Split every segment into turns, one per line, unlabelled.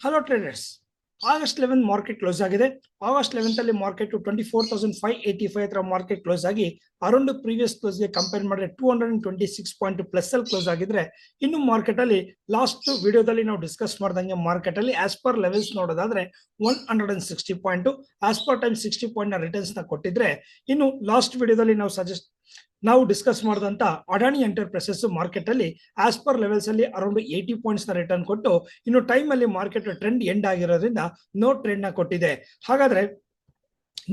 Hello traders. August 11 market close ಆಗಿದೆ. August 11 ಅಲ್ಲಿ market 24,585 ಹತ್ರ ಮಾರ್ಕೆಟ್ ಕ್ಲೋಸ್ ಆಗಿ ಅರೌಂಡ್ ಪ್ರೀವಿಯಸ್ ಕ್ಲೋಸ್ ಗೆ ಕಂಪೇರ್ ಮಾಡಿದ್ರೆ 226 ಪಾಯಿಂಟ್ ಪ್ಲಸ್ ಅಲ್ಲಿ ಕ್ಲೋಸ್ ಆಗಿದ್ರೆ, ಇನ್ನು ಮಾರ್ಕೆಟ್ ಅಲ್ಲಿ ಲಾಸ್ಟ್ ವಿಡಿಯೋದಲ್ಲಿ ನಾವು ಡಿಸ್ಕಸ್ ಮಾಡ್ದಂಗೆ ಮಾರ್ಕೆಟ್ ಅಲ್ಲಿ ಆಸ್ ಪರ್ ಲೆವೆಲ್ಸ್ ನೋಡೋದಾದ್ರೆ 160 point as per time 60 point ನ ರಿಟರ್ನ್ಸ್ ನ ಕೊಟ್ಟಿದ್ರೆ, ಇನ್ನು ಲಾಸ್ಟ್ ವಿಡಿಯೋದಲ್ಲಿ ನಾವು ಡಿಸ್ಕಸ್ ಮಾಡಿದಂತ ಅಡಾನಿ ಎಂಟರ್ಪ್ರೈಸಸ್ ಮಾರ್ಕೆಟ್ ಅಲ್ಲಿ ಆಸ್ ಪರ್ ಲೆವೆಲ್ಸ್ ಅಲ್ಲಿ ಅರೌಂಡ್ 80 ಪಾಯಿಂಟ್ಸ್ ನ ರಿಟರ್ನ್ ಕೊಟ್ಟು, ಇನ್ನು ಟೈಮ್ ಅಲ್ಲಿ ಮಾರ್ಕೆಟ್ ಟ್ರೆಂಡ್ ಎಂಡ್ ಆಗಿರೋದ್ರಿಂದ ನೋ ಟ್ರೆಂಡ್ ನ ಕೊಟ್ಟಿದೆ. ಹಾಗಾದ್ರೆ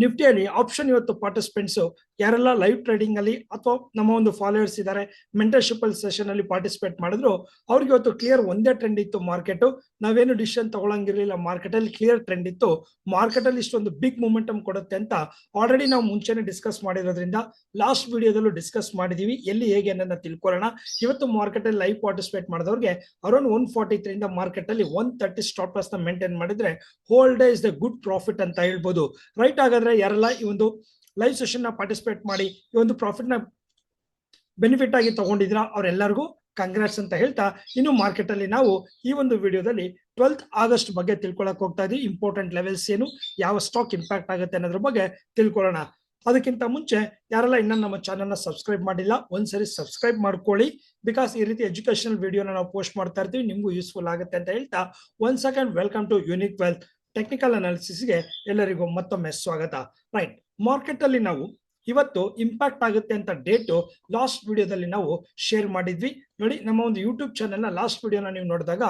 ನಿಫ್ಟಿಯಲ್ಲಿ ಆಪ್ಷನ್ ಇವತ್ತು ಪಾರ್ಟಿಸಿಪೆಂಟ್ಸ್ ಯಾರೆಲ್ಲ ಲೈವ್ ಟ್ರೇಡಿಂಗ್ ಅಲ್ಲಿ ಅಥವಾ ನಮ್ಮ ಒಂದು ಫಾಲೋವರ್ಸ್ ಇದ್ದಾರೆ, ಮೆಂಟರ್ಶಿಪ್ ಅಲ್ಲಿ ಸೆಷನ್ ಅಲ್ಲಿ ಪಾರ್ಟಿಸಿಪೇಟ್ ಮಾಡಿದ್ರು, ಅವ್ರಿಗೆ ಇವತ್ತು ಕ್ಲಿಯರ್ ಒಂದೇ ಟ್ರೆಂಡ್ ಇತ್ತು. ಮಾರ್ಕೆಟ್ ನಾವೇನು ಡಿಸಿಷನ್ ತಗೊಳಂಗಿರ್ಲಿಲ್ಲ, ಮಾರ್ಕೆಟ್ ಅಲ್ಲಿ ಕ್ಲಿಯರ್ ಟ್ರೆಂಡ್ ಇತ್ತು. ಮಾರ್ಕೆಟ್ ಅಲ್ಲಿ ಇಷ್ಟೊಂದು ಬಿಗ್ ಮೂಮೆಂಟಮ್ ಕೊಡುತ್ತೆ ಅಂತ ಆಲ್ರೆಡಿ ನಾವು ಮುಂಚೆನೆ ಡಿಸ್ಕಸ್ ಮಾಡಿರೋದ್ರಿಂದ ಲಾಸ್ಟ್ ವಿಡಿಯೋದಲ್ಲೂ ಡಿಸ್ಕಸ್ ಮಾಡಿದೀವಿ. ಎಲ್ಲಿ ಹೇಗೆ ಅನ್ನೋದನ್ನ ತಿಳ್ಕೊಳ್ಳೋಣ. ಇವತ್ತು ಮಾರ್ಕೆಟ್ ಅಲ್ಲಿ ಲೈವ್ ಪಾರ್ಟಿಸಿಪೇಟ್ ಮಾಡಿದವ್ರಿಗೆ ಅರೌಂಡ್ 143 ಇಂದ ಮಾರ್ಕೆಟ್ ಅಲ್ಲಿ 130 ಸ್ಟಾಪ್ ಲಾಸ್ ನ ಮೇಂಟೈನ್ ಮಾಡಿದ್ರೆ whole day is the good profit ಅಂತ ಹೇಳ್ಬೋದು. ರೈಟ್. ಹಾಗಾದ್ರೆ ಯಾರೆಲ್ಲ ಈ ಒಂದು ಲೈವ್ ಸೆಷನ್ ನ ಪಾರ್ಟಿಸಿಪೇಟ್ ಮಾಡಿ ಈ ಒಂದು ಪ್ರಾಫಿಟ್ ನ ಬೆನಿಫಿಟ್ ಆಗಿ ತಗೊಂಡಿದ್ರ ಅವರೆಲ್ಲರಿಗೂ ಕಂಗ್ರಾಟ್ಸ್ ಅಂತ ಹೇಳ್ತಾ, ಇನ್ನು ಮಾರ್ಕೆಟ್ ಅಲ್ಲಿ ನಾವು ಈ ಒಂದು ವಿಡಿಯೋದಲ್ಲಿ 12th ಆಗಸ್ಟ್ ಬಗ್ಗೆ ತಿಳ್ಕೊಳಕ್ ಹೋಗ್ತಾ ಇದೀವಿ. ಇಂಪಾರ್ಟೆಂಟ್ ಲೆವೆಲ್ಸ್ ಏನು, ಯಾವ ಸ್ಟಾಕ್ ಇಂಪ್ಯಾಕ್ಟ್ ಆಗುತ್ತೆ ಅನ್ನೋದ್ರ ಬಗ್ಗೆ ತಿಳ್ಕೊಳ್ಳೋಣ. ಅದಕ್ಕಿಂತ ಮುಂಚೆ ಯಾರೆಲ್ಲ ಇನ್ನೂ ನಮ್ಮ ಚಾನಲ್ ನ ಸಬ್ಸ್ಕ್ರೈಬ್ ಮಾಡಿಲ್ಲ, ಒಂದ್ಸರಿ ಸಬ್ಸ್ಕ್ರೈಬ್ ಮಾಡ್ಕೊಳ್ಳಿ. ಬಿಕಾಸ್ ಈ ರೀತಿ ಎಜುಕೇಶನಲ್ ವಿಡಿಯೋನ ನಾವು ಪೋಸ್ಟ್ ಮಾಡ್ತಾ ಇರ್ತೀವಿ, ನಿಮ್ಗೂ ಯೂಸ್ಫುಲ್ ಆಗುತ್ತೆ ಅಂತ ಹೇಳ್ತಾ, one second, welcome to Unique Wealth technical ಅನಾಲಿಸಿಸ್ಗೆ ಎಲ್ಲರಿಗೂ ಮತ್ತೊಮ್ಮೆ ಸ್ವಾಗತ. ರೈಟ್. ಮಾರ್ಕೆಟ್ ಅಲ್ಲಿ ನಾವು ಇವತ್ತು ಇಂಪ್ಯಾಕ್ಟ್ ಆಗುತ್ತೆ ಅಂತ ಡೇಟ್ ಲಾಸ್ಟ್ ವಿಡಿಯೋದಲ್ಲಿ ನಾವು ಶೇರ್ ಮಾಡಿದ್ವಿ. ನೋಡಿ, ನಮ್ಮ ಒಂದು ಯೂಟ್ಯೂಬ್ ಚಾನೆಲ್ ನ ಲಾಸ್ಟ್ ವಿಡಿಯೋನ ನೀವು ನೋಡಿದಾಗ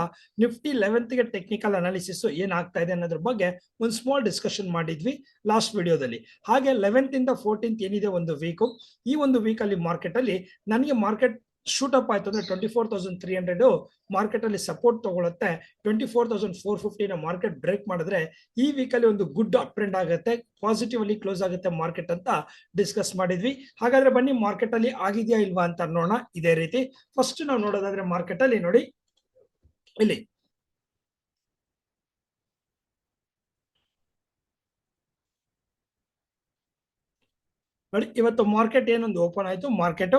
ನಿಫ್ಟಿ 11th ಗೆ ಟೆಕ್ನಿಕಲ್ ಅನಾಲಿಸಿಸ್ ಏನಾಗ್ತಾ ಇದೆ ಅನ್ನೋದ್ರ ಬಗ್ಗೆ ಒಂದು ಸ್ಮಾಲ್ ಡಿಸ್ಕಷನ್ ಮಾಡಿದ್ವಿ ಲಾಸ್ಟ್ ವಿಡಿಯೋದಲ್ಲಿ. ಹಾಗೆ 11th ಇಂದ 14th ಏನಿದೆ ಒಂದು ವೀಕ್, ಈ ಒಂದು ವೀಕ್ ಅಲ್ಲಿ ಮಾರ್ಕೆಟ್ ಅಲ್ಲಿ ನನಗೆ ಮಾರ್ಕೆಟ್ ಶೂಟ್ ಅಪ್ ಆಯ್ತು ಅಂದ್ರೆ 24,300 ಮಾರ್ಕೆಟ್ ಅಲ್ಲಿ ಸಪೋರ್ಟ್ ತಗೊಳುತ್ತೆ. 24,450 ನ ಮಾರ್ಕೆಟ್ ಬ್ರೇಕ್ ಮಾಡಿದ್ರೆ ಈ ವೀಕ್ ಅಲ್ಲಿ ಒಂದು ಗುಡ್ ಅಪ್ ಟ್ರೆಂಡ್ ಆಗುತ್ತೆ, ಪಾಸಿಟಿವ್ ಅಲ್ಲಿ ಕ್ಲೋಸ್ ಆಗುತ್ತೆ ಮಾರ್ಕೆಟ್ ಅಂತ ಡಿಸ್ಕಸ್ ಮಾಡಿದ್ವಿ. ಹಾಗಾದ್ರೆ ಬನ್ನಿ ಮಾರ್ಕೆಟ್ ಅಲ್ಲಿ ಆಗಿದೆಯಾ ಇಲ್ವಾ ಅಂತ ನೋಡೋಣ. ಇದೇ ರೀತಿ ಫಸ್ಟ್ ನಾವು ನೋಡೋದಾದ್ರೆ ಮಾರ್ಕೆಟ್ ಅಲ್ಲಿ ನೋಡಿ, ಇಲ್ಲಿ ನೋಡಿ, ಇವತ್ತು ಮಾರ್ಕೆಟ್ ಏನೊಂದು ಓಪನ್ ಆಯ್ತು. ಮಾರ್ಕೆಟ್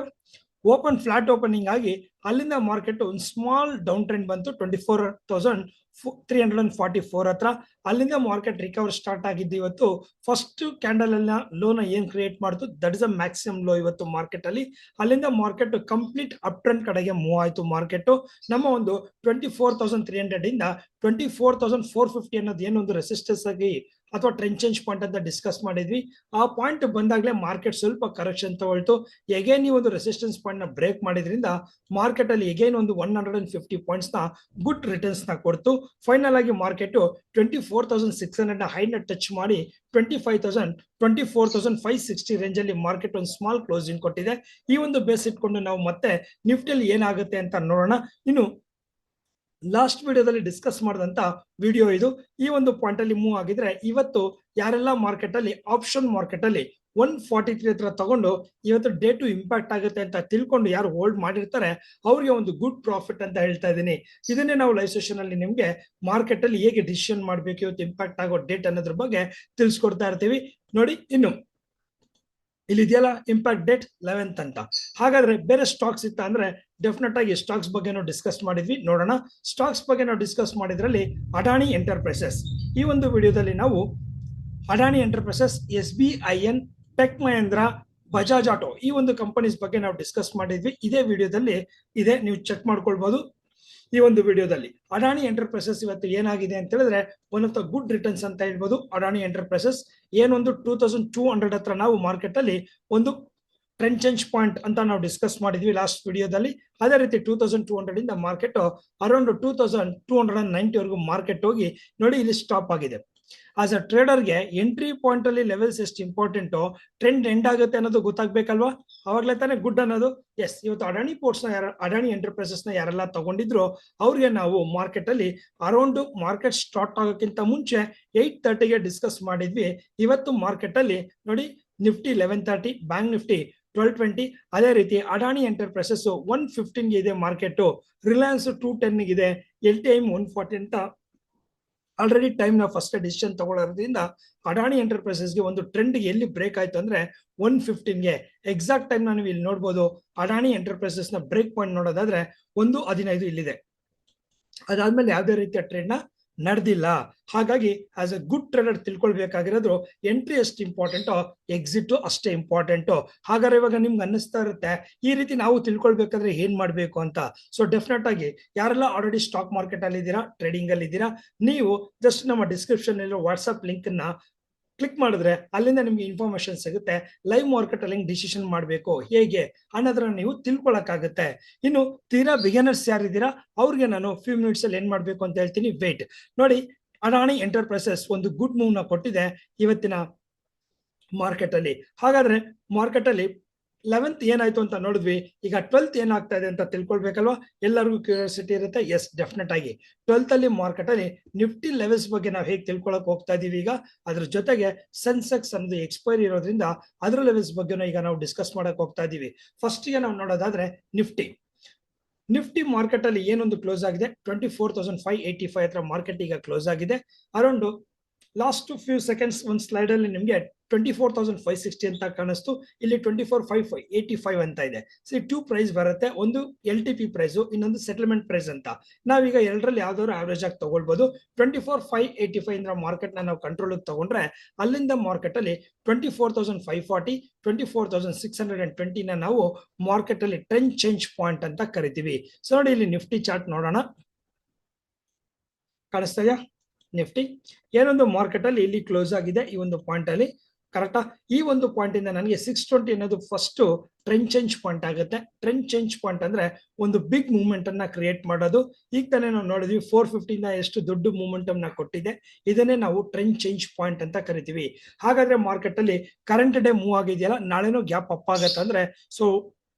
ಓಪನ್ ಫ್ಲಾಟ್ ಓಪನಿಂಗ್ ಆಗಿ ಅಲ್ಲಿಂದ ಮಾರ್ಕೆಟ್ ಒಂದು ಸ್ಮಾಲ್ ಡೌನ್ ಟ್ರೆಂಡ್ ಬಂತು 24,344 ಹತ್ರ. ಅಲ್ಲಿಂದ ಮಾರ್ಕೆಟ್ ರಿಕವರ್ ಸ್ಟಾರ್ಟ್ ಆಗಿದ್ದು. ಇವತ್ತು ಫಸ್ಟ್ ಕ್ಯಾಂಡಲ್ ಅನ್ನ ಲೋನ ಏನ್ ಕ್ರಿಯೇಟ್ ಮಾಡ್ತು, that is a maximum low ಇವತ್ತು ಮಾರ್ಕೆಟ್ ಅಲ್ಲಿ. ಅಲ್ಲಿಂದ ಮಾರ್ಕೆಟ್ ಕಂಪ್ಲೀಟ್ ಅಪ್ ಟ್ರೆಂಡ್ ಕಡೆಗೆ ಮೂವ್ ಆಯ್ತು. ಮಾರ್ಕೆಟ್ ನಮ್ಮ ಒಂದು 24,300 ಇಂದ 24,450 ಅನ್ನೋದು ಏನೊಂದು ರೆಸಿಸ್ಟೆನ್ಸ್ ಆಗಿ ಅಥವಾ ಟ್ರೆಂಡ್ ಚೇಂಜ್ ಪಾಯಿಂಟ್ ಅಂತ ಡಿಸ್ಕಸ್ ಮಾಡಿದ್ವಿ. ಆ ಪಾಯಿಂಟ್ ಬಂದಾಗಲೇ ಮಾರ್ಕೆಟ್ ಸ್ವಲ್ಪ ಕರೆಕ್ಷನ್ ತಗೊಳ್ತು. ಎಗೇನ್ ಈ ಒಂದು ರೆಸಿಸ್ಟೆನ್ಸ್ ಪಾಯಿಂಟ್ ನ ಬ್ರೇಕ್ ಮಾಡಿದ್ರಿಂದ ಮಾರ್ಕೆಟ್ ಅಲ್ಲಿ ಎಗೇನ್ ಒಂದು 150 ಪಾಯಿಂಟ್ಸ್ ನ ಗುಡ್ ರಿಟರ್ನ್ಸ್ ನ ಕೊಡ್ತು. ಫೈನಲ್ ಆಗಿ ಮಾರ್ಕೆಟ್ 24,600 ನ ಹೈ ನ ಟಚ್ ಮಾಡಿ 24,560 ರೇಂಜ್ ಅಲ್ಲಿ ಮಾರ್ಕೆಟ್ ಒಂದು ಸ್ಮಾಲ್ ಕ್ಲೋಸಿಂಗ್ ಕೊಟ್ಟಿದೆ. ಈ ಒಂದು ಬೇಸ್ ಇಟ್ಕೊಂಡು ನಾವು ಮತ್ತೆ ನಿಫ್ಟಿಯಲ್ಲಿ ಏನಾಗುತ್ತೆ ಅಂತ ನೋಡೋಣ. ಇನ್ನು ಲಾಸ್ಟ್ ವಿಡಿಯೋದಲ್ಲಿ ಡಿಸ್ಕಸ್ ಮಾಡಿದಂತ ವಿಡಿಯೋ ಇದು. ಈ ಒಂದು ಪಾಯಿಂಟ್ ಅಲ್ಲಿ ಮೂವ್ ಆಗಿದ್ರೆ ಇವತ್ತು ಯಾರೆಲ್ಲ ಮಾರ್ಕೆಟ್ ಅಲ್ಲಿ ಆಪ್ಷನ್ ಮಾರ್ಕೆಟ್ ಅಲ್ಲಿ 143 ಹತ್ರ ತಗೊಂಡು ಇವತ್ತು ಡೇ ಟು ಇಂಪ್ಯಾಕ್ಟ್ ಆಗುತ್ತೆ ಅಂತ ತಿಳ್ಕೊಂಡು ಯಾರು ಹೋಲ್ಡ್ ಮಾಡಿರ್ತಾರೆ ಅವ್ರಿಗೆ ಒಂದು ಗುಡ್ ಪ್ರಾಫಿಟ್ ಅಂತ ಹೇಳ್ತಾ ಇದ್ದೀನಿ. ಇದನ್ನೇ ನಾವು ಲೈವ್ ಸೆಷನ್ ಅಲ್ಲಿ ನಿಮ್ಗೆ ಮಾರ್ಕೆಟ್ ಅಲ್ಲಿ ಹೇಗೆ ಡಿಸಿಷನ್ ಮಾಡ್ಬೇಕು, ಇವತ್ತು ಇಂಪ್ಯಾಕ್ಟ್ ಆಗೋ ಡೇಟ್ ಅನ್ನೋದ್ರ ಬಗ್ಗೆ ತಿಳಿಸ್ಕೊಡ್ತಾ ಇರ್ತೀವಿ. ನೋಡಿ, ಇನ್ನು ಇಲ್ಲಿ ಇದೆಯಲ್ಲ ಇಂಪ್ಯಾಕ್ಟ್ ಡೇಟ್ 11th ಅಂತ. ಹಾಗಾದ್ರೆ ಬೇರೆ ಸ್ಟಾಕ್ಸ್ ಇತ್ತ ಅಂದ್ರೆ ಡೆಫಿನೆಟ್ ಆಗಿ ಸ್ಟಾಕ್ಸ್ ಬಗ್ಗೆ ನಾವು ಡಿಸ್ಕಸ್ ಮಾಡಿದ್ವಿ. ನೋಡೋಣ, ಸ್ಟಾಕ್ಸ್ ಬಗ್ಗೆ ನಾವು ಡಿಸ್ಕಸ್ ಮಾಡಿದ್ರಲ್ಲಿ ಅಡಾನಿ ಎಂಟರ್ಪ್ರೈಸಸ್. ಈ ಒಂದು ವಿಡಿಯೋದಲ್ಲಿ ನಾವು Adani enterprises, SBIN, Tech Mahindra, Bajaj auto ಈ ಒಂದು ಕಂಪನೀಸ್ ಬಗ್ಗೆ ನಾವು ಡಿಸ್ಕಸ್ ಮಾಡಿದ್ವಿ. ಇದೇ ವಿಡಿಯೋದಲ್ಲಿ ಇದೆ, ನೀವು ಚೆಕ್ ಮಾಡ್ಕೊಳ್ಬಹುದು. ಈ ಒಂದು ವಿಡಿಯೋದಲ್ಲಿ ಅಡಾನಿ ಎಂಟರ್ಪ್ರೈಸಸ್ ಇವತ್ತು ಏನಾಗಿದೆ ಅಂತ ಹೇಳಿದ್ರೆ one of the good returns ಅಂತ ಹೇಳ್ಬೋದು. ಅಡಾನಿ ಎಂಟರ್ಪ್ರೈಸಸ್ ಏನೊಂದು 2,200 ಹತ್ರ ನಾವು ಮಾರ್ಕೆಟ್ ಅಲ್ಲಿ ಒಂದು ಟ್ರೆಂಡ್ ಚೇಂಜ್ ಪಾಯಿಂಟ್ ಅಂತ ನಾವು ಡಿಸ್ಕಸ್ ಮಾಡಿದ್ವಿ ಲಾಸ್ಟ್ ವಿಡಿಯೋದಲ್ಲಿ. ಅದೇ ರೀತಿ 2,200 ಇಂದ ಮಾರ್ಕೆಟ್ ಅರೌಂಡ್ 2,290 ವರೆಗೂ ಮಾರ್ಕೆಟ್ ಹೋಗಿ ನೋಡಿ ಇಲ್ಲಿ ಸ್ಟಾಪ್ ಆಗಿದೆ. ಆಸ್ ಅ ಟ್ರೇಡರ್ಗೆ ಎಂಟ್ರಿ ಪಾಯಿಂಟ್ ಅಲ್ಲಿ ಲೆವೆಲ್ಸ್ ಎಷ್ಟು ಇಂಪಾರ್ಟೆಂಟ್, ಟ್ರೆಂಡ್ ಎಂಡ್ ಆಗುತ್ತೆ ಅನ್ನೋದು ಗೊತ್ತಾಗ್ಬೇಕಲ್ವಾ, ಅವಾಗ್ಲೇ ತಾನೇ ಗುಡ್ ಅನ್ನೋದು. ಎಸ್, ಇವತ್ತು ಅಡಾನಿ ಪೋರ್ಟ್ಸ್ ನ ಅಡಾನಿ ಎಂಟರ್ಪ್ರೈಸಸ್ ನ ಯಾರೆಲ್ಲ ತಗೊಂಡಿದ್ರು ಅವ್ರಿಗೆ ನಾವು ಮಾರ್ಕೆಟ್ ಅಲ್ಲಿ ಅರೌಂಡ್ ಮಾರ್ಕೆಟ್ ಸ್ಟಾರ್ಟ್ ಆಗೋಕ್ಕಿಂತ ಮುಂಚೆ 8:30ಗೆ ಡಿಸ್ಕಸ್ ಮಾಡಿದ್ವಿ. ಇವತ್ತು ಮಾರ್ಕೆಟ್ ಅಲ್ಲಿ ನೋಡಿ, ನಿಫ್ಟಿ 1130, ಬ್ಯಾಂಕ್ ನಿಫ್ಟಿ 1220, ಅದೇ ರೀತಿ ಅಡಾನಿ ಎಂಟರ್ಪ್ರೈಸಸ್ 115 ಇದೆ ಮಾರ್ಕೆಟ್, ರಿಲಯನ್ಸ್ 210 ಇದೆ, LTI 140 ಅಂತ ಆಲ್ರೆಡಿ ಟೈಮ್ ನ ಫಸ್ಟ್ ಡಿಸಿಷನ್ ತಗೊಳ್ಳೋದ್ರಿಂದ ಅಡಾನಿ ಎಂಟರ್ಪ್ರೈಸಸ್ಗೆ ಒಂದು ಟ್ರೆಂಡ್ ಎಲ್ಲಿ ಬ್ರೇಕ್ ಆಯ್ತು ಅಂದ್ರೆ 115ಗೆ ಎಕ್ಸಾಕ್ಟ್ ಟೈಮ್ ನೀವು ಇಲ್ಲಿ ನೋಡ್ಬೋದು. ಅಡಾನಿ ಎಂಟರ್ಪ್ರೈಸಸ್ ನ ಬ್ರೇಕ್ ಪಾಯಿಂಟ್ ನೋಡೋದಾದ್ರೆ 1:15 ಇಲ್ಲಿದೆ. ಅದಾದ್ಮೇಲೆ ಯಾವುದೇ ರೀತಿಯ ಟ್ರೆಂಡ್ ನ ನಡೆದಿಲ್ಲ. ಹಾಗಾಗಿ ಆಸ್ ಎ ಗುಡ್ ಟ್ರೇಡರ್ ತಿಳ್ಕೊಳ್ಬೇಕಾಗಿರೋದು ಎಂಟ್ರಿ ಎಷ್ಟು ಇಂಪಾರ್ಟೆಂಟೋ ಎಕ್ಸಿಟ್ ಅಷ್ಟೇ ಇಂಪಾರ್ಟೆಂಟು. ಹಾಗಾದ್ರೆ ಇವಾಗ ನಿಮ್ಗೆ ಅನ್ನಿಸ್ತಾ ಇರುತ್ತೆ ಈ ರೀತಿ ನಾವು ತಿಳ್ಕೊಳ್ಬೇಕಾದ್ರೆ ಏನ್ ಮಾಡ್ಬೇಕು ಅಂತ. ಸೊ ಡೆಫಿನೆಟ್ ಆಗಿ ಯಾರೆಲ್ಲ ಆಲ್ರೆಡಿ ಸ್ಟಾಕ್ ಮಾರ್ಕೆಟ್ ಅಲ್ಲಿ ಇದ್ದೀರಾ, ಟ್ರೇಡಿಂಗ್ ಅಲ್ಲಿ ಇದ್ದೀರಾ, ನೀವು ಜಸ್ಟ್ ನಮ್ಮ ಡಿಸ್ಕ್ರಿಪ್ಷನ್ ಇರೋ ವಾಟ್ಸ್ಆಪ್ ಲಿಂಕ್ ನ ಕ್ಲಿಕ್ ಮಾಡಿದ್ರೆ ಅಲ್ಲಿಂದ ನಿಮ್ಗೆ ಇನ್ಫಾರ್ಮೇಶನ್ ಸಿಗುತ್ತೆ. ಲೈವ್ ಮಾರ್ಕೆಟ್ ಅಲ್ಲಿ ಡಿಸಿಷನ್ ಮಾಡಬೇಕು ಹೇಗೆ ಅನ್ನೋದನ್ನ ನೀವು ತಿಳ್ಕೊಳಕ್ಕಾಗುತ್ತೆ. ಇನ್ನು ತೀರಾ ಬಿಗಿನರ್ಸ್ ಯಾರಿದ್ದೀರಾ ಅವ್ರಿಗೆ ನಾನು ಫ್ಯೂ ಮಿನಿಟ್ಸ್ ಅಲ್ಲಿ ಏನ್ ಮಾಡ್ಬೇಕು ಅಂತ ಹೇಳ್ತೀನಿ. ವೇಟ್ ನೋಡಿ, ಅಡಾನಿ ಎಂಟರ್ಪ್ರೈಸಸ್ ಒಂದು ಗುಡ್ ಮೂವ್ ನ ಕೊಟ್ಟಿದೆ ಇವತ್ತಿನ ಮಾರ್ಕೆಟ್ ಅಲ್ಲಿ. ಹಾಗಾದ್ರೆ ಮಾರ್ಕೆಟ್ ಅಲ್ಲಿ 11th ಏನಾಯ್ತು ಅಂತ ನೋಡಿದ್ವಿ. ಈಗ 12th ಏನಾಗ್ತಾ ಇದೆ ಅಂತ ತಿಳ್ಕೊಳ್ಬೇಕಲ್ವಾ, ಎಲ್ಲರಿಗೂ ಕ್ಯೂರಿಯಾಸಿಟಿ ಇರುತ್ತೆ. ಎಸ್, ಡೆಫಿನೆಟ್ ಆಗಿ 12th ಅಲ್ಲಿ ಮಾರ್ಕೆಟ್ ಅಲ್ಲಿ ನಿಫ್ಟಿ ಲೆವೆಲ್ಸ್ ಬಗ್ಗೆ ನಾವು ಹೇಗೆ ತಿಳ್ಕೊಳಕ್ ಹೋಗ್ತಾ ಇದೀವಿ. ಈಗ ಅದ್ರ ಜೊತೆಗೆ ಸೆನ್ಸೆಕ್ಸ್ ಅನ್ನೋದು ಎಕ್ಸ್ಪೈರಿ ಇರೋದ್ರಿಂದ ಅದ್ರ ಲೆವೆಲ್ಸ್ ಬಗ್ಗೆ ಈಗ ನಾವು ಡಿಸ್ಕಸ್ ಮಾಡಕ್ ಹೋಗ್ತಾ ಇದೀವಿ. ಫಸ್ಟ್ ಗೆ ನಾವು ನೋಡೋದಾದ್ರೆ ನಿಫ್ಟಿ ಮಾರ್ಕೆಟ್ ಅಲ್ಲಿ ಏನೊಂದು ಕ್ಲೋಸ್ ಆಗಿದೆ 24,585 ಹತ್ರ ಮಾರ್ಕೆಟ್ ಈಗ ಕ್ಲೋಸ್ ಆಗಿದೆ. ಅರೌಂಡ್ ಲಾಸ್ಟ್ ಫ್ಯೂ ಸೆಕೆಂಡ್ಸ್ ಒಂದು ಸ್ಲೈಡ್ ಅಲ್ಲಿ ನಿಮಗೆ 24,560 ಅಂತ ಕಾಣಿಸ್ತು. ಇಲ್ಲಿ 24,585 ಅಂತ ಇದೆ. ಸಿ ಟೂ ಪ್ರೈಸ್ ಬರುತ್ತೆ, ಒಂದು LTP ಪ್ರೈಸ್, ಇನ್ನೊಂದು ಸೆಟಲ್ಮೆಂಟ್ ಪ್ರೈಸ್ ಅಂತ. ನಾವೀಗ ಎರಡರಲ್ಲಿ ಯಾವ್ದಾದ್ರು ಆವರೇಜ್ ಆಗಿ ತಗೊಳ್ಬಹುದು. 24,585 ಇಂದ ಮಾರ್ಕೆಟ್ ನಾವು ಕಂಟ್ರೋಲ್ ತಗೊಂಡ್ರೆ ಅಲ್ಲಿಂದ ಮಾರ್ಕೆಟ್ ಅಲ್ಲಿ 24,540, 24,620 ನಾವು ಮಾರ್ಕೆಟ್ ಅಲ್ಲಿ ಟ್ರೆಂಡ್ ಚೇಂಜ್ ಪಾಯಿಂಟ್ ಅಂತ ಕರಿತೀವಿ. ಸೊ ನೋಡಿ, ಇಲ್ಲಿ ನಿಫ್ಟಿ ಚಾರ್ಟ್ ನೋಡೋಣ, ಕಾಣಿಸ್ತಾ ಇದೆಯಾ? ನಿಫ್ಟಿ ಏನೊಂದು ಮಾರ್ಕೆಟ್ ಅಲ್ಲಿ ಇಲ್ಲಿ ಕ್ಲೋಸ್ ಆಗಿದೆ ಈ ಒಂದು ಪಾಯಿಂಟ್ ಅಲ್ಲಿ, ಕರೆಕ್ಟಾ? ಈ ಒಂದು ಪಾಯಿಂಟ್ ಇಂದ ನನಗೆ 620 ಅನ್ನೋದು ಫಸ್ಟ್ ಟ್ರೆಂಡ್ ಚೇಂಜ್ ಪಾಯಿಂಟ್ ಆಗುತ್ತೆ. ಟ್ರೆಂಡ್ ಚೇಂಜ್ ಪಾಯಿಂಟ್ ಅಂದ್ರೆ ಒಂದು ಬಿಗ್ ಮೂವ್ಮೆಂಟ್ ಅನ್ನ ಕ್ರಿಯೇಟ್ ಮಾಡೋದು. ಈಗ ತಾನೇ ನಾವು ನೋಡಿದ್ವಿ 450 ಇಂದ ಎಷ್ಟು ದೊಡ್ಡ ಮೂವ್ಮೆಂಟಮ್ ನ ಕೊಟ್ಟಿದೆ. ಇದನ್ನೇ ನಾವು ಟ್ರೆಂಡ್ ಚೇಂಜ್ ಪಾಯಿಂಟ್ ಅಂತ ಕರಿತೀವಿ. ಹಾಗಾದ್ರೆ ಮಾರ್ಕೆಟ್ ಅಲ್ಲಿ ಕರೆಂಟ್ ಡೇ ಮೂವ್ ಆಗಿದೆಯಲ್ಲ, ನಾಳೆನೂ ಗ್ಯಾಪ್ ಅಪ್ ಆಗತ್ತೆ ಅಂದ್ರೆ ಸೊ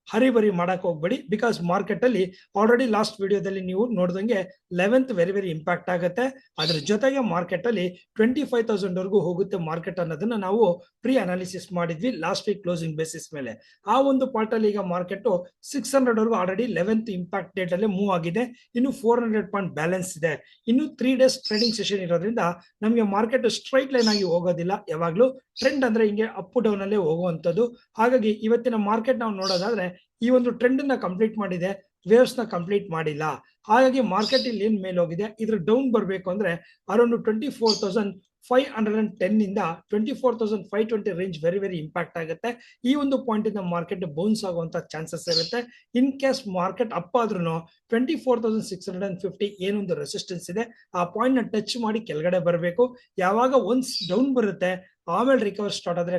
ಹರಿಬರಿ ಮಾಡಕ್ ಹೋಗ್ಬೇಡಿ. ಬಿಕಾಸ್ ಮಾರ್ಕೆಟ್ ಅಲ್ಲಿ ಆಲ್ರೆಡಿ ಲಾಸ್ಟ್ ವಿಡಿಯೋದಲ್ಲಿ ನೀವು ನೋಡಿದಂಗೆ 11th ವೆರಿ ಇಂಪ್ಯಾಕ್ಟ್ ಆಗುತ್ತೆ. ಅದ್ರ ಜೊತೆಗೆ ಮಾರ್ಕೆಟ್ ಅಲ್ಲಿ 25,000 ವರೆಗೂ ಹೋಗುತ್ತೆ ಮಾರ್ಕೆಟ್ ಅನ್ನೋದನ್ನ ನಾವು ಪ್ರೀ ಅನಾಲಿಸಿಸ್ ಮಾಡಿದ್ವಿ ಲಾಸ್ಟ್ ವೀಕ್ ಕ್ಲೋಸಿಂಗ್ ಬೇಸಿಸ್ ಮೇಲೆ. ಆ ಒಂದು ಪಾರ್ಟ್ ಅಲ್ಲಿ ಈಗ ಮಾರ್ಕೆಟ್ 600 ವರೆಗೂ ಆಲ್ರೆಡಿ 11th ಇಂಪ್ಯಾಕ್ಟ್ ಡೇಟ್ ಅಲ್ಲಿ ಮೂವ್ ಆಗಿದೆ. ಇನ್ನು 400 ಪಾಯಿಂಟ್ ಬ್ಯಾಲೆನ್ಸ್ ಇದೆ. ಇನ್ನು 3 days ಟ್ರೇಡಿಂಗ್ ಸೆಷನ್ ಇರೋದ್ರಿಂದ ನಮಗೆ ಮಾರ್ಕೆಟ್ ಸ್ಟ್ರೈಟ್ ಲೈನ್ ಆಗಿ ಹೋಗೋದಿಲ್ಲ. ಯಾವಾಗ್ಲೂ ಟ್ರೆಂಡ್ ಅಂದ್ರೆ ಹಿಂಗೆ ಅಪ್ ಡೌನ್ ಅಲ್ಲೇ ಹೋಗುವಂತದ್ದು. ಹಾಗಾಗಿ ಇವತ್ತಿನ ಮಾರ್ಕೆಟ್ ನಾವು ನೋಡೋದಾದ್ರೆ ಈ ಒಂದು ಟ್ರೆಂಡ್ ನ ಕಂಪ್ಲೀಟ್ ಮಾಡಿದೆ, ವೇವ್ಸ್ ನ ಕಂಪ್ಲೀಟ್ ಮಾಡಿಲ್ಲ. ಹಾಗಾಗಿ ಮಾರ್ಕೆಟ್ ಇಲ್ಲಿ ಏನ್ ಮೇಲೆ ಹೋಗಿದೆ, ಇದ್ರ ಡೌನ್ ಬರಬೇಕು ಅಂದ್ರೆ ಅರೌಂಡ್ 24,510 ಇಂದ 24,520 ರೇಂಜ್ ವೆರಿ ಇಂಪ್ಯಾಕ್ಟ್ ಆಗುತ್ತೆ. ಈ ಒಂದು ಪಾಯಿಂಟ್ ಇಂದ ಮಾರ್ಕೆಟ್ ಬೌನ್ಸ್ ಆಗುವಂತ ಚಾನ್ಸಸ್ ಇರುತ್ತೆ. ಇನ್ ಕೇಸ್ ಮಾರ್ಕೆಟ್ ಅಪ್ ಆದ್ರೂ 24,650 ಏನೊಂದು ರೆಸಿಸ್ಟೆನ್ಸ್ ಇದೆ ಆ ಪಾಯಿಂಟ್ ನ ಟಚ್ ಮಾಡಿ ಕೆಳಗಡೆ ಬರಬೇಕು. ಯಾವಾಗ ಒನ್ಸ್ ಡೌನ್ ಬರುತ್ತೆ ಆಮೇಲೆ ರಿಕವರ್ ಸ್ಟಾರ್ಟ್ ಆದ್ರೆ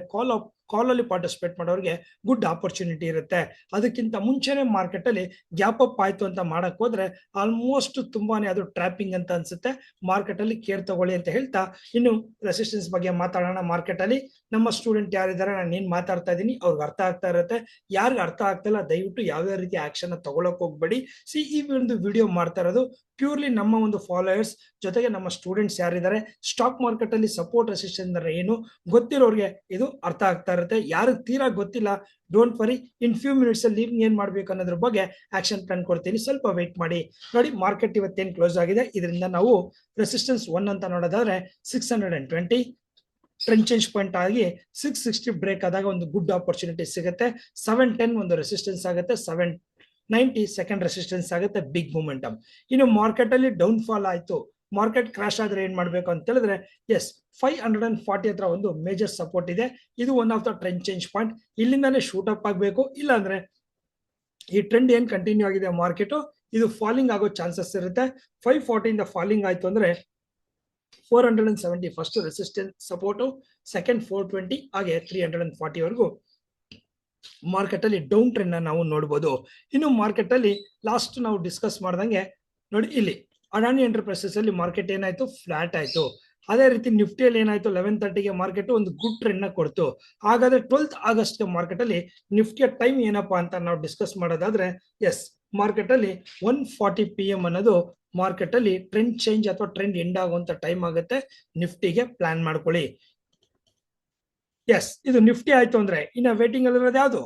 ಕಾಲ್ ಅಲ್ಲಿ ಪಾರ್ಟಿಸಿಪೇಟ್ ಮಾಡೋರಿಗೆ ಗುಡ್ ಆಪರ್ಚುನಿಟಿ ಇರುತ್ತೆ. ಅದಕ್ಕಿಂತ ಮುಂಚೆನೆ ಮಾರ್ಕೆಟ್ ಅಲ್ಲಿ ಗ್ಯಾಪ್ ಅಪ್ ಆಯ್ತು ಅಂತ ಮಾಡಕ್ ಹೋದ್ರೆ ಆಲ್ಮೋಸ್ಟ್ ತುಂಬಾನೇ ಅದು ಟ್ರಾಪಿಂಗ್ ಅಂತ ಅನ್ಸುತ್ತೆ. ಮಾರ್ಕೆಟ್ ಅಲ್ಲಿ ಕೇರ್ ತಗೊಳ್ಳಿ ಅಂತ ಹೇಳ್ತಾ ಇನ್ನು ರೆಸಿಸ್ಟೆನ್ಸ್ ಬಗ್ಗೆ ಮಾತಾಡೋಣ. ಮಾರ್ಕೆಟ್ ಅಲ್ಲಿ ನಮ್ಮ ಸ್ಟೂಡೆಂಟ್ ಯಾರಿದ್ದಾರೆ, ನಾನು ಏನ್ ಮಾತಾಡ್ತಾ ಇದ್ದೀನಿ ಅವ್ರಿಗೆ ಅರ್ಥ ಆಗ್ತಾ ಇರುತ್ತೆ. ಯಾರಿಗ ಅರ್ಥ ಆಗ್ತಿಲ್ಲ ದಯವಿಟ್ಟು ಯಾವ್ಯಾವ ರೀತಿ ಆಕ್ಷನ್ ತಗೊಳಕ್ ಹೋಗ್ಬೇಡಿ. ಈ ಒಂದು ವಿಡಿಯೋ ಮಾಡ್ತಾ ಇರೋದು ಪ್ಯೂರ್ಲಿ ನಮ್ಮ ಒಂದು ಫಾಲೋಯರ್ಸ್ ಜೊತೆಗೆ ನಮ್ಮ ಸ್ಟೂಡೆಂಟ್ಸ್ ಯಾರಿದ್ದಾರೆ, ಸ್ಟಾಕ್ ಮಾರ್ಕೆಟ್ ಅಲ್ಲಿ ಸಪೋರ್ಟ್ ರೆಸಿಸ್ಟೆನ್ಸ್ ಅಂದ್ರೆ ಏನು ಗೊತ್ತಿರೋರಿಗೆ ಇದು ಅರ್ಥ ಆಗ್ತಾ ಇರುತ್ತೆ. ಯಾರಿಗೆ ತೀರಾ ಗೊತ್ತಿಲ್ಲ don't worry, in few minutes ಅಲ್ಲಿ ನೀವು ಏನ್ ಮಾಡ್ಬೇಕು ಅನ್ನೋದ್ರ ಬಗ್ಗೆ ಆಕ್ಷನ್ ಪ್ಲಾನ್ ಕೊಡ್ತೀನಿ, ಸ್ವಲ್ಪ ವೇಟ್ ಮಾಡಿ. ನೋಡಿ ಮಾರ್ಕೆಟ್ ಇವತ್ತೇನ್ ಕ್ಲೋಸ್ ಆಗಿದೆ, ಇದರಿಂದ ನಾವು ರೆಸಿಸ್ಟೆನ್ಸ್ 1 ಅಂತ ನೋಡೋದಾದ್ರೆ 620 ಟ್ರೆಂಡ್ ಚೇಂಜ್ ಪಾಯಿಂಟ್ ಆಗಿ 660 ಬ್ರೇಕ್ ಆದಾಗ ಒಂದು ಗುಡ್ ಆಪರ್ಚುನಿಟಿ ಸಿಗುತ್ತೆ. 710 ಒಂದು ರೆಸಿಸ್ಟೆನ್ಸ್ ಆಗುತ್ತೆ, 790 ಸೆಕೆಂಡ್ ರೆಸಿಸ್ಟೆನ್ಸ್ ಆಗುತ್ತೆ, ಬಿಗ್ ಮೂಮೆಂಟಮ್. ಇನ್ನು ಮಾರ್ಕೆಟ್ ಅಲ್ಲಿ ಡೌನ್ ಫಾಲ್ ಆಯ್ತು, ಮಾರ್ಕೆಟ್ ಕ್ರಾಶ್ ಆದ್ರೆ ಏನ್ ಮಾಡ್ಬೇಕು ಅಂತ ಹೇಳಿದ್ರೆ ಎಸ್ 540 ಹತ್ರ ಒಂದು ಮೇಜರ್ ಸಪೋರ್ಟ್ ಇದೆ. ಇದು one of the trend change point. ಇಲ್ಲಿಂದಾನೇ ಶೂಟ್ ಅಪ್ ಆಗಬೇಕು, ಇಲ್ಲ ಅಂದ್ರೆ ಈ ಟ್ರೆಂಡ್ ಏನ್ ಕಂಟಿನ್ಯೂ ಆಗಿದೆ ಮಾರ್ಕೆಟ್ ಇದು ಫಾಲಿಂಗ್ ಆಗೋ ಚಾನ್ಸಸ್ ಇರುತ್ತೆ. 540 ಇಂದ ಫಾಲಿಂಗ್ ಆಯ್ತು ಅಂದ್ರೆ 470 ಫಸ್ಟ್ ರೆಸಿಸ್ಟೆನ್ಸ್ ಸಪೋರ್ಟ್, ಸೆಕೆಂಡ್ 420 ಹಾಗೆ 340 ವರೆಗೂ ಮಾರ್ಕೆಟ್ ಅಲ್ಲಿ ಡೌನ್ ಟ್ರೆಂಡ್ ನಾವು ನೋಡಬಹುದು. ಇನ್ನು ಮಾರ್ಕೆಟ್ ಅಲ್ಲಿ ಲಾಸ್ಟ್ ನಾವು ಡಿಸ್ಕಸ್ ಮಾಡ್ದಂಗೆ ನೋಡಿ, ಇಲ್ಲಿ ಅಡಾನಿ ಎಂಟರ್ಪ್ರೈಸಸ್ ಅಲ್ಲಿ ಮಾರ್ಕೆಟ್ ಏನಾಯ್ತು, ಫ್ಲಾಟ್ ಆಯ್ತು. ಅದೇ ರೀತಿ ನಿಫ್ಟಿಯಲ್ಲಿ ಏನಾಯ್ತು, 11:30ಗೆ ಮಾರ್ಕೆಟ್ ಒಂದು ಗುಡ್ ಟ್ರೆಂಡ್ ನ ಕೊಡ್ತು. ಹಾಗಾದ್ರೆ 12th ಆಗಸ್ಟ್ ಮಾರ್ಕೆಟ್ ಅಲ್ಲಿ ನಿಫ್ಟಿಯ ಟೈಮ್ ಏನಪ್ಪಾ ಅಂತ ನಾವು ಡಿಸ್ಕಸ್ ಮಾಡೋದಾದ್ರೆ ಎಸ್ ಮಾರ್ಕೆಟ್ ಅಲ್ಲಿ 1:40 PM ಅನ್ನೋದು ಮಾರ್ಕೆಟ್ ಅಲ್ಲಿ ಟ್ರೆಂಡ್ ಚೇಂಜ್ ಅಥವಾ ಟ್ರೆಂಡ್ ಎಂಡ್ ಆಗುವಂತ ಟೈಮ್ ಆಗುತ್ತೆ. ನಿಫ್ಟಿಗೆ ಪ್ಲಾನ್ ಮಾಡ್ಕೊಳ್ಳಿ. ಎಸ್ ಇದು ನಿಫ್ಟಿ ಆಯ್ತು ಅಂದ್ರೆ ಇನ್ನ ವೇಟಿಂಗ್ ಅಲ್ಲಿರೋದು ಯಾವುದು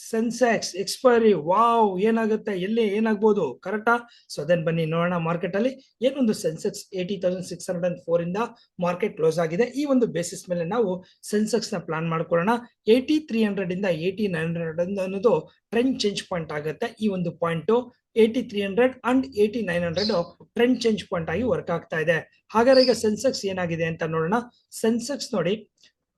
ಸೆನ್ಸೆಕ್ಸ್ ಎಕ್ಸ್ಪೈರಿ ವಾವ್ ಏನಾಗುತ್ತೆ ಎಲ್ಲಿ ಏನಾಗ್ಬೋದು ಕರೆಕ್ಟಾ. ಸೊ ದೆನ್ ಬನ್ನಿ ನೋಡೋಣ ಮಾರ್ಕೆಟ್ ಅಲ್ಲಿ ಏನೊಂದು ಸೆನ್ಸೆಕ್ಸ್ 80,604 ಇಂದ ಮಾರ್ಕೆಟ್ ಕ್ಲೋಸ್ ಆಗಿದೆ. ಈ ಒಂದು ಬೇಸಿಸ್ ಮೇಲೆ ನಾವು ಸೆನ್ಸೆಕ್ಸ್ ನ ಪ್ಲಾನ್ ಮಾಡ್ಕೊಳ್ಳೋಣ. 8300 ಇಂದ 8900 ಅನ್ನೋದು ಟ್ರೆಂಡ್ ಚೇಂಜ್ ಪಾಯಿಂಟ್ ಆಗುತ್ತೆ. ಈ ಒಂದು point 8300 and 8900 trend change point ಆಗಿ ವರ್ಕ್ ಆಗ್ತಾ ಇದೆ. ಹಾಗಾದ್ರೆ ಈಗ ಸೆನ್ಸೆಕ್ಸ್ ಏನಾಗಿದೆ ಅಂತ ನೋಡೋಣ. ಸೆನ್ಸೆಕ್ಸ್ ನೋಡಿ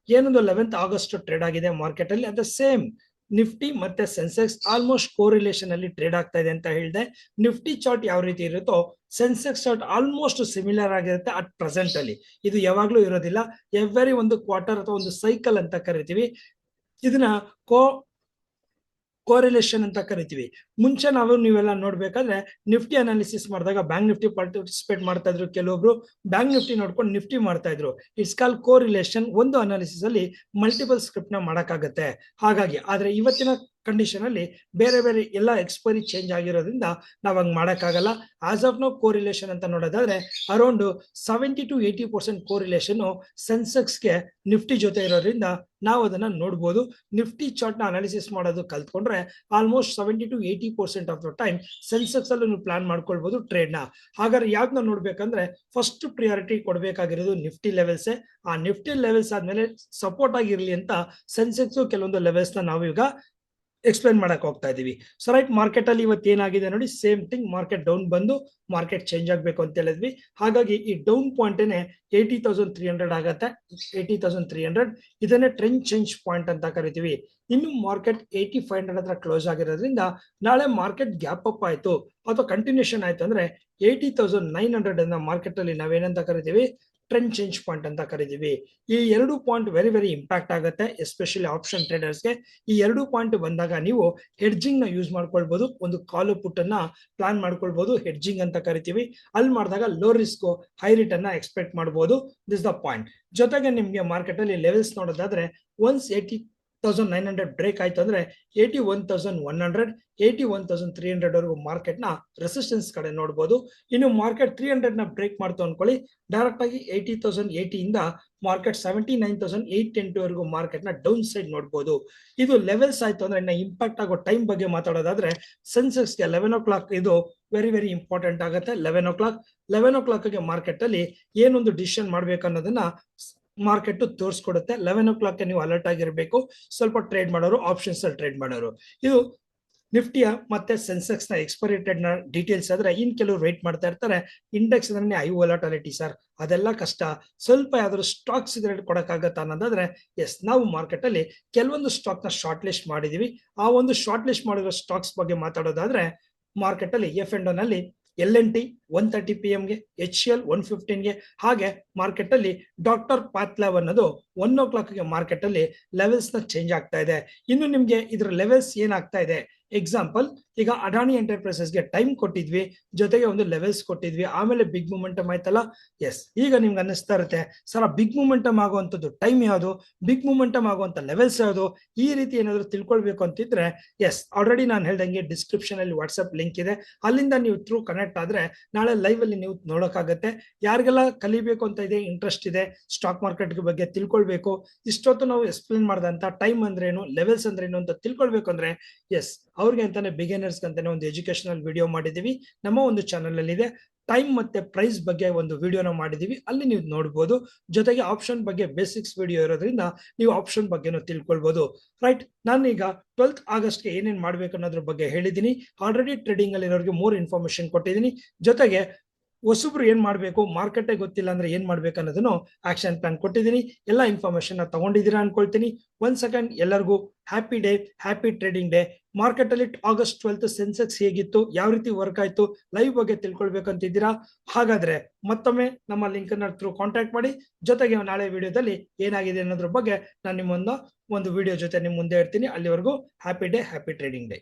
ಏನೊಂದು 11th ಆಗಸ್ಟ್ ಟ್ರೇಡ್ ಆಗಿದೆ ಮಾರ್ಕೆಟ್ ಅಲ್ಲಿ. ಅದ ಸೇಮ್ ನಿಫ್ಟಿ ಮತ್ತೆ ಸೆನ್ಸೆಕ್ಸ್ ಆಲ್ಮೋಸ್ಟ್ ಕೋರಿಲೇಷನ್ ಅಲ್ಲಿ ಟ್ರೇಡ್ ಆಗ್ತಾ ಇದೆ ಅಂತ ಹೇಳಿದೆ. ನಿಫ್ಟಿ ಚಾರ್ಟ್ ಯಾವ ರೀತಿ ಇರುತ್ತೋ ಸೆನ್ಸೆಕ್ಸ್ ಚಾರ್ಟ್ ಆಲ್ಮೋಸ್ಟ್ ಸಿಮಿಲರ್ ಆಗಿರುತ್ತೆ ಅಟ್ ಪ್ರೆಸೆಂಟ್ ಅಲ್ಲಿ. ಇದು ಯಾವಾಗ್ಲೂ ಇರೋದಿಲ್ಲ. ಎವ್ರಿ ಒಂದು ಕ್ವಾರ್ಟರ್ ಅಥವಾ ಒಂದು ಸೈಕಲ್ ಅಂತ ಕರಿತೀವಿ. ಇದನ್ನ ಕೋರಿಲೇಷನ್ ಅಂತ ಕರಿತೀವಿ. ಮುಂಚೆ ನೀವೆಲ್ಲ ನೋಡ್ಬೇಕಾದ್ರೆ ನಿಫ್ಟಿ ಅನಾಲಿಸಿಸ್ ಮಾಡಿದಾಗ ಬ್ಯಾಂಕ್ ನಿಫ್ಟಿ ಪಾರ್ಟಿಸಿಪೇಟ್ ಮಾಡ್ತಾ ಇದ್ರು, ಕೆಲವೊಬ್ರು ಬ್ಯಾಂಕ್ ನಿಫ್ಟಿ ನೋಡ್ಕೊಂಡು ನಿಫ್ಟಿ ಮಾಡ್ತಾ ಇದ್ರು. It's call correlation. ಒಂದು ಅನಾಲಿಸಿಸ್ ಅಲ್ಲಿ ಮಲ್ಟಿಪಲ್ ಸ್ಕ್ರಿಪ್ಟ್ ನ ಮಾಡಕ್ಕಾಗತ್ತೆ. ಹಾಗಾಗಿ ಆದ್ರೆ ಇವತ್ತಿನ ಕಂಡೀಷನ್ ಅಲ್ಲಿ ಬೇರೆ ಬೇರೆ ಎಲ್ಲ ಎಕ್ಸ್ಪೈರಿ ಚೇಂಜ್ ಆಗಿರೋದ್ರಿಂದ ನಾವ್ ಹಂಗ್ ಮಾಡಕ್ಕಾಗಲ್ಲ. ಆಸ್ ಆಫ್ ನೋ ಕೋರಿಲೇಷನ್ ಅಂತ ನೋಡೋದಾದ್ರೆ ಅರೌಂಡ್ 70 to 80% ಕೋರಿಲೇಷನ್ ಸೆನ್ಸೆಕ್ಸ್ ಗೆ ನಿಫ್ಟಿ ಜೊತೆ ಇರೋದ್ರಿಂದ ನಾವು ಅದನ್ನ ನೋಡ್ಬೋದು. ನಿಫ್ಟಿ ಚಾರ್ಟ್ ನ ಅನಾಲಿಸಿಸ್ ಮಾಡೋದು ಕಲ್ತ್ಕೊಂಡ್ರೆ almost 70 to 80% of the time Sensex ಅಲ್ಲೂ ನೀವು ಪ್ಲಾನ್ ಮಾಡ್ಕೊಳ್ಬಹುದು ಟ್ರೇಡ್ ನ. ಹಾಗಾದ್ರೆ ಯಾವ್ದನ್ನ ನೋಡ್ಬೇಕಂದ್ರೆ ಫಸ್ಟ್ ಪ್ರಿಯಾರಿಟಿ ಕೊಡ್ಬೇಕಾಗಿರೋದು ನಿಫ್ಟಿ ಲೆವೆಲ್ಸ್. ಆ ನಿಫ್ಟಿ ಲೆವೆಲ್ಸ್ ಆದ್ಮೇಲೆ ಸಪೋರ್ಟ್ ಆಗಿರ್ಲಿ ಅಂತ ಸೆನ್ಸೆಕ್ಸ್ ಕೆಲವೊಂದು ಲೆವೆಲ್ಸ್ ನ ನಾವು ಈಗ ಎಕ್ಸ್ಪ್ಲೈನ್ ಮಾಡಕ್ ಹೋಗ್ತಾ ಇದೀವಿ. ಸೊ ರೈಟ್, ಮಾರ್ಕೆಟ್ ಅಲ್ಲಿ ಇವತ್ತು ಏನಾಗಿದೆ ನೋಡಿ, ಸೇಮ್ ಥಿಂಗ್. ಮಾರ್ಕೆಟ್ ಡೌನ್ ಬಂದು ಮಾರ್ಕೆಟ್ ಚೇಂಜ್ ಆಗ್ಬೇಕು ಅಂತ ಹೇಳಿದ್ವಿ. ಹಾಗಾಗಿ ಈ ಡೌನ್ ಪಾಯಿಂಟ್ 80,300 ಆಗತ್ತೆ. 80,300 ಇದನ್ನೇ ಟ್ರೆಂಡ್ ಚೇಂಜ್ ಪಾಯಿಂಟ್ ಅಂತ ಕರಿತೀವಿ. ಇನ್ನು ಮಾರ್ಕೆಟ್ 8500 ಹತ್ರ ಕ್ಲೋಸ್ ಆಗಿರೋದ್ರಿಂದ ನಾಳೆ ಮಾರ್ಕೆಟ್ ಗ್ಯಾಪ್ ಅಪ್ ಆಯ್ತು ಅಥವಾ ಕಂಟಿನ್ಯೂಷನ್ ಆಯ್ತು ಅಂದ್ರೆ 80,900 ಅನ್ನ ಮಾರ್ಕೆಟ್ ಅಲ್ಲಿ ನಾವೇನಂತ ಕರಿತೀವಿ, ಟ್ರೆಂಡ್ ಚೇಂಜ್ ಪಾಯಿಂಟ್ ಅಂತ ಕರಿತೀವಿ. ಈ 2 ಪಾಯಿಂಟ್ ವೆರಿ ವೆರಿ ಇಂಪ್ಯಾಕ್ಟ್ ಆಗುತ್ತೆ, ಎಸ್ಪೆಷಲಿ ಆಪ್ಷನ್ ಟ್ರೇಡರ್ಸ್ಗೆ. ಈ 2 ಪಾಯಿಂಟ್ ಬಂದಾಗ ನೀವು ಹೆಡ್ಜಿಂಗ್ ನ ಯೂಸ್ ಮಾಡ್ಕೊಳ್ಬಹುದು. ಒಂದು ಕಾಲ್ ಪುಟ್ ಅನ್ನ ಪ್ಲಾನ್ ಮಾಡ್ಕೊಳ್ಬಹುದು, ಹೆಡ್ಜಿಂಗ್ ಅಂತ ಕರಿತೀವಿ. ಅಲ್ಲಿ ಮಾಡಿದಾಗ ಲೋ ರಿಸ್ಕ್ ಹೈ ರಿಟರ್ನ್ ನ ಎಕ್ಸ್ಪೆಕ್ಟ್ ಮಾಡಬಹುದು. This the point. ಜೊತೆಗೆ ನಿಮ್ಗೆ ಮಾರ್ಕೆಟ್ ಅಲ್ಲಿ ಲೆವೆಲ್ಸ್ ನೋಡೋದಾದ್ರೆ ಒನ್ಸ್ 80,900 ಬ್ರೇಕ್ ಆಯ್ತು ಅಂದ್ರೆ 81,100 81,300 ವರೆಗೂ ಮಾರ್ಕೆಟ್ ನ ರೆಸಿಸ್ಟೆನ್ಸ್ ಕಡೆ ನೋಡಬಹುದು. ಇನ್ನು ಮಾರ್ಕೆಟ್ 300 ನ ಬ್ರೇಕ್ ಮಾಡ್ತು ಅನ್ಕೊಳ್ಳಿ, ಡೈರೆಕ್ಟ್ ಆಗಿ 80,080 ಇಂದ ಮಾರ್ಕೆಟ್ 79,810 ವರೆಗೂ ಮಾರ್ಕೆಟ್ ನ ಡೌನ್ ಸೈಡ್ ನೋಡಬಹುದು. ಇದು ಲೆವೆಲ್ಸ್ ಆಯ್ತು ಅಂದ್ರೆ ಇನ್ನ ಇಂಪ್ಯಾಕ್ಟ್ ಆಗೋ ಟೈಮ್ ಬಗ್ಗೆ ಮಾತಾಡೋದಾದ್ರೆ ಸೆನ್ಸೆಕ್ಸ್ ಗೆ 11 o'clock ಇದು ವೆರಿ ವೆರಿ ಇಂಪಾರ್ಟೆಂಟ್ ಆಗುತ್ತೆ. 11 o'clock ಗೆ ಮಾರ್ಕೆಟ್ ಅಲ್ಲಿ ಏನೊಂದು ಡಿಸಿಷನ್ ಮಾಡ್ಬೇಕು ಅನ್ನೋದನ್ನ ಮಾರ್ಕೆಟ್ ತೋರಿಸ್ಕೊಡುತ್ತೆ. 11 o'clock ನೀವು ಅಲರ್ಟ್ ಆಗಿರ್ಬೇಕು. ಸ್ವಲ್ಪ ಟ್ರೇಡ್ ಮಾಡೋರು, ಆಪ್ಷನ್ಸ್ ಅಲ್ಲಿ ಟ್ರೇಡ್ ಮಾಡೋರು. ಇದು ನಿಫ್ಟಿಯ ಮತ್ತೆ ಸೆನ್ಸೆಕ್ಸ್ ನ ಎಕ್ಸ್ಪೈರಿ ಟ್ರೇಡ್ ನ ಡೀಟೇಲ್ಸ್ ಆದ್ರೆ ಇನ್ ಕೆಲವರು ವೇಟ್ ಮಾಡ್ತಾ ಇರ್ತಾರೆ. ಇಂಡೆಕ್ಸ್ ಅಂದ್ರೆ ಐ ವೊಲಟಿಲಿಟಿ ಸರ್, ಅದೆಲ್ಲ ಕಷ್ಟ. ಸ್ವಲ್ಪ ಯಾವ್ದಾದ್ರು ಸ್ಟಾಕ್ಸ್ ಇದ್ರೆ ಕೊಡಕ್ಕಾಗತ್ತ ಅನ್ನೋದಾದ್ರೆ ಎಸ್, ನಾವು ಮಾರ್ಕೆಟ್ ಅಲ್ಲಿ ಕೆಲವೊಂದು ಸ್ಟಾಕ್ ನ ಶಾರ್ಟ್ ಲಿಸ್ಟ್ ಮಾಡಿದೀವಿ. ಆ ಒಂದು ಶಾರ್ಟ್ ಲಿಸ್ಟ್ ಮಾಡಿರೋ ಸ್ಟಾಕ್ಸ್ ಬಗ್ಗೆ ಮಾತಾಡೋದಾದ್ರೆ ಮಾರ್ಕೆಟ್ ಅಲ್ಲಿ F&O ನಲ್ಲಿ LNT 130 PM ಗೆ, HCL 115 ಗೆ, ಹಾಗೆ ಮಾರ್ಕೆಟ್ ಅಲ್ಲಿ ಡಾಕ್ಟರ್ ಪಾತ್ಲಾವ್ ಅನ್ನೋದು 1 o'clock ಗೆ ಮಾರ್ಕೆಟ್ ಅಲ್ಲಿ ಲೆವೆಲ್ಸ್ ನ ಚೇಂಜ್ ಆಗ್ತಾ ಇದೆ. ಇನ್ನು ನಿಮ್ಗೆ ಇದ್ರ ಲೆವೆಲ್ಸ್ ಏನಾಗ್ತಾ ಇದೆ, ಎಕ್ಸಾಂಪಲ್ ಈಗ ಅಡಾನಿ ಎಂಟರ್ಪ್ರೈಸಸ್ ಗೆ ಟೈಮ್ ಕೊಟ್ಟಿದ್ವಿ, ಜೊತೆಗೆ ಒಂದು ಲೆವೆಲ್ಸ್ ಕೊಟ್ಟಿದ್ವಿ, ಆಮೇಲೆ ಬಿಗ್ ಮೂಮೆಂಟಮ್ ಆಯ್ತಲ್ಲ. ಎಸ್, ಈಗ ನಿಮ್ಗೆ ಅನ್ನಿಸ್ತಾ ಇರುತ್ತೆ ಸರ್ ಬಿಗ್ ಮೂಮೆಂಟಮ್ ಆಗುವಂತದ್ದು ಟೈಮ್ ಯಾವುದು, ಬಿಗ್ ಮೂಮೆಂಟಮ್ ಆಗುವಂತ ಲೆವೆಲ್ಸ್ ಯಾವುದು, ಈ ರೀತಿ ಏನಾದ್ರು ತಿಳ್ಕೊಳ್ಬೇಕು ಅಂತಿದ್ರೆ ಎಸ್, ಆಲ್ರೆಡಿ ನಾನು ಹೇಳ್ದಂಗೆ ಡಿಸ್ಕ್ರಿಪ್ಷನ್ ಅಲ್ಲಿ ವಾಟ್ಸ್ಆಪ್ ಲಿಂಕ್ ಇದೆ. ಅಲ್ಲಿಂದ ನೀವು ಥ್ರೂ ಕನೆಕ್ಟ್ ಆದ್ರೆ ನಾಳೆ ಲೈವ್ ಅಲ್ಲಿ ನೀವು ನೋಡೋಕ್ಕಾಗತ್ತೆ. ಯಾರಿಗೆಲ್ಲ ಕಲಿಬೇಕು ಅಂತ ಇದೆ, ಇಂಟ್ರೆಸ್ಟ್ ಇದೆ, ಸ್ಟಾಕ್ ಮಾರ್ಕೆಟ್ ಬಗ್ಗೆ ತಿಳ್ಕೊಳ್ಬೇಕು, ಇಷ್ಟೊತ್ತು ನಾವು ಎಕ್ಸ್ಪ್ಲೇನ್ ಮಾಡಿದಂತ ಟೈಮ್ ಅಂದ್ರೇನು, ಲೆವೆಲ್ಸ್ ಅಂದ್ರೇನು ಅಂತ ತಿಳ್ಕೊಳ್ಬೇಕು ಅಂದ್ರೆ ಎಸ್, ಅವ್ರಿಗೆ ಅಂತಾನೆ ಬಿಗಿನರ್ಸ್ ಅಂತಾನೆ ಒಂದು ಎಜುಕೇಶನಲ್ ವಿಡಿಯೋ ಮಾಡಿದೀವಿ. ನಮ್ಮ ಒಂದು ಚಾನಲ್ ಅಲ್ಲಿ ಇದೆ. ಟೈಮ್ ಮತ್ತೆ ಪ್ರೈಸ್ ಬಗ್ಗೆ ಒಂದು ವಿಡಿಯೋನ ಮಾಡಿದೀವಿ, ಅಲ್ಲಿ ನೀವು ನೋಡಬಹುದು. ಜೊತೆಗೆ ಆಪ್ಷನ್ ಬಗ್ಗೆ ಬೇಸಿಕ್ಸ್ ವಿಡಿಯೋ ಇರೋದ್ರಿಂದ ನೀವು ಆಪ್ಷನ್ ಬಗ್ಗೆನೂ ತಿಳ್ಕೊಳ್ಬಹುದು. ರೈಟ್, ನಾನೀಗ 12th ಆಗಸ್ಟ್ ಗೆ ಏನೇನ್ ಮಾಡ್ಬೇಕು ಅನ್ನೋದ್ರ ಬಗ್ಗೆ ಹೇಳಿದೀನಿ. ಆಲ್ರೆಡಿ ಟ್ರೇಡಿಂಗ್ ಅಲ್ಲಿ ಇರೋರಿಗೆ ಮೋರ್ ಇನ್ಫಾರ್ಮೇಶನ್ ಕೊಟ್ಟಿದ್ದೀನಿ. ಜೊತೆಗೆ ಹೊಸಬ್ರು ಏನ್ ಮಾಡ್ಬೇಕು, ಮಾರ್ಕೆಟ್ ಗೊತ್ತಿಲ್ಲ ಅಂದ್ರೆ ಏನ್ ಮಾಡ್ಬೇಕು ಅನ್ನೋದನ್ನು ಆಕ್ಷನ್ ಪ್ಲಾನ್ ಕೊಟ್ಟಿದ್ದೀನಿ. ಎಲ್ಲ ಇನ್ಫಾರ್ಮೇಶನ್ ತಗೊಂಡಿದ್ದೀರಾ ಅನ್ಕೊಳ್ತೀನಿ. ಒಂದ್ ಸೆಕೆಂಡ್, ಎಲ್ಲರಿಗೂ happy day, happy trading day. Market ಅಲ್ಲಿ August 12th ಸೆನ್ಸೆಕ್ಸ್ ಹೇಗಿತ್ತು, ಯಾವ ರೀತಿ ವರ್ಕ್ ಆಯ್ತು, ಲೈವ್ ಬಗ್ಗೆ ತಿಳ್ಕೊಳ್ಬೇಕಂತಿದ್ದೀರಾ? ಹಾಗಾದ್ರೆ ಮತ್ತೊಮ್ಮೆ ನಮ್ಮ ಲಿಂಕ್ ಅನ್ನ ಥ್ರೂ ಕಾಂಟ್ಯಾಕ್ಟ್ ಮಾಡಿ. ಜೊತೆಗೆ ನಾಳೆ ವಿಡಿಯೋದಲ್ಲಿ ಏನಾಗಿದೆ ಅನ್ನೋದ್ರ ಬಗ್ಗೆ ನಾನು ಒಂದು ವಿಡಿಯೋ ಜೊತೆ ನಿಮ್ ಮುಂದೆ ಇರ್ತೀನಿ. ಅಲ್ಲಿವರೆಗೂ happy day, happy trading day.